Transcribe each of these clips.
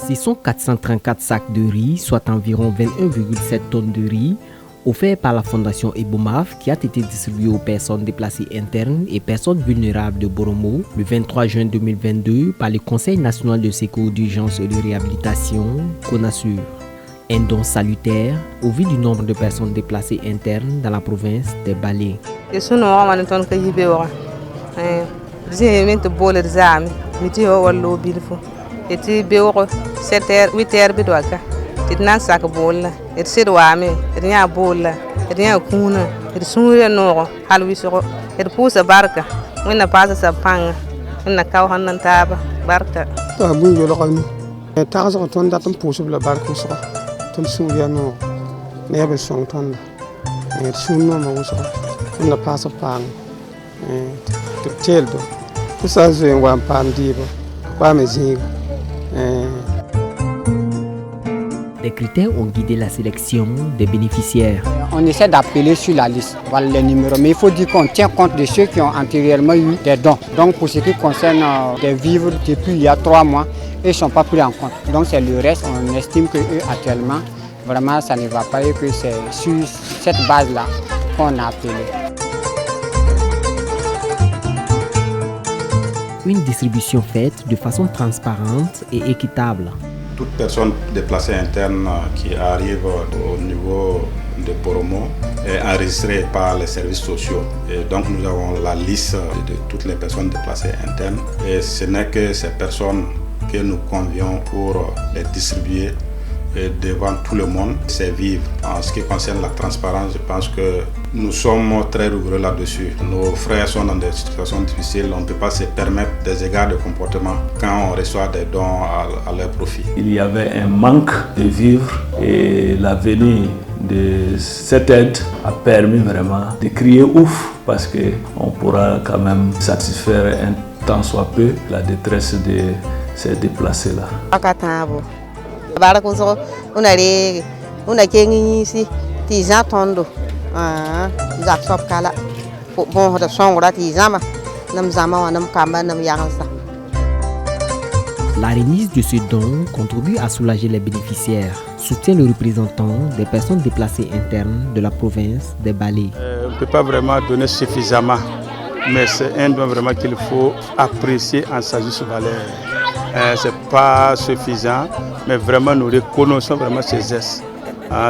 Ce sont 434 sacs de riz, soit environ 21,7 tonnes de riz, offerts par la Fondation Ebomaf qui a été distribué aux personnes déplacées internes et personnes vulnérables de Boromo le 23 juin 2022 par le Conseil national de secours d'urgence et de réhabilitation, CONASUR. Un don salutaire au vu du nombre de personnes déplacées internes dans la province des Balé. Eti beoko 7h 8h bidwaka tidnan sak bolla et sidwame riya bolla riya kuna et sunre no halwiso et pusa barka wina pasa sa panga wina kaw hanan taba barka ta bu yo lokani ta sa ton datum pusu la barka so ton sunre no ne be song ton et sunno mo so wina pasa panga te teldo pusa zo ngwa pandibo kwa mezinga. Des critères ont guidé la sélection des bénéficiaires. On essaie d'appeler sur la liste, voilà les numéros, mais il faut dire qu'on tient compte de ceux qui ont antérieurement eu des dons. Donc pour ce qui concerne des vivres depuis il y a 3 mois, ils ne sont pas pris en compte. Donc c'est le reste, on estime que eux actuellement, vraiment ça ne va pas et que c'est sur cette base-là qu'on a appelé. Une distribution faite de façon transparente et équitable. Toute personne déplacée interne qui arrive au niveau de Boromo est enregistrée par les services sociaux. Et donc nous avons la liste de toutes les personnes déplacées internes. Et ce n'est que ces personnes que nous convions pour les distribuer devant tout le monde, c'est vivre. En ce qui concerne la transparence, je pense que nous sommes très rigoureux là-dessus. Nos frères sont dans des situations difficiles, on ne peut pas se permettre des égards de comportement quand on reçoit des dons à leur profit. Il y avait un manque de vivres et la venue de cette aide a permis vraiment de crier ouf parce qu'on pourra quand même satisfaire un tant soit peu la détresse de ces déplacés-là. La remise de ce don contribue à soulager les bénéficiaires, soutient le représentant des personnes déplacées internes de la province des Balé. On ne peut pas vraiment donner suffisamment, mais c'est un don vraiment qu'il faut apprécier en sa juste valeur. Ce n'est pas suffisant, mais vraiment nous reconnaissons vraiment ces gestes.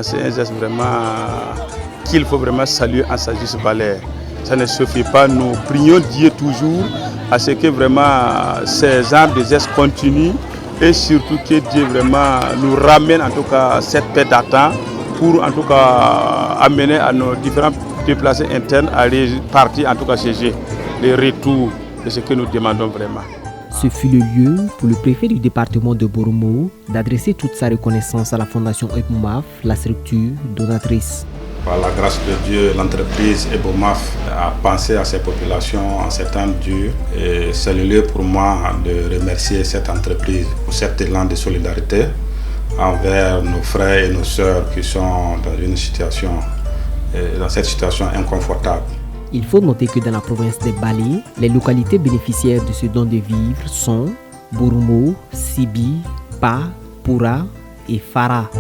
C'est un geste vraiment qu'il faut vraiment saluer en sa juste valeur. Ça ne suffit pas, nous prions Dieu toujours à ce que vraiment ces genres de gestes continuent et surtout que Dieu vraiment nous ramène en tout cas cette paix d'attente pour en tout cas amener à nos différents déplacés internes à repartir en tout cas chez eux. Le retour de ce que nous demandons vraiment. Ce fut le lieu pour le préfet du département de Boromo d'adresser toute sa reconnaissance à la Fondation Ebomaf, la structure donatrice. Par la grâce de Dieu, l'entreprise Ebomaf a pensé à ces populations en ces temps durs et c'est le lieu pour moi de remercier cette entreprise pour cet élan de solidarité envers nos frères et nos sœurs qui sont dans cette situation inconfortable. Il faut noter que dans la province des Balé, les localités bénéficiaires de ce don de vivres sont Boromo, Sibi, Pa, Poura et Fara.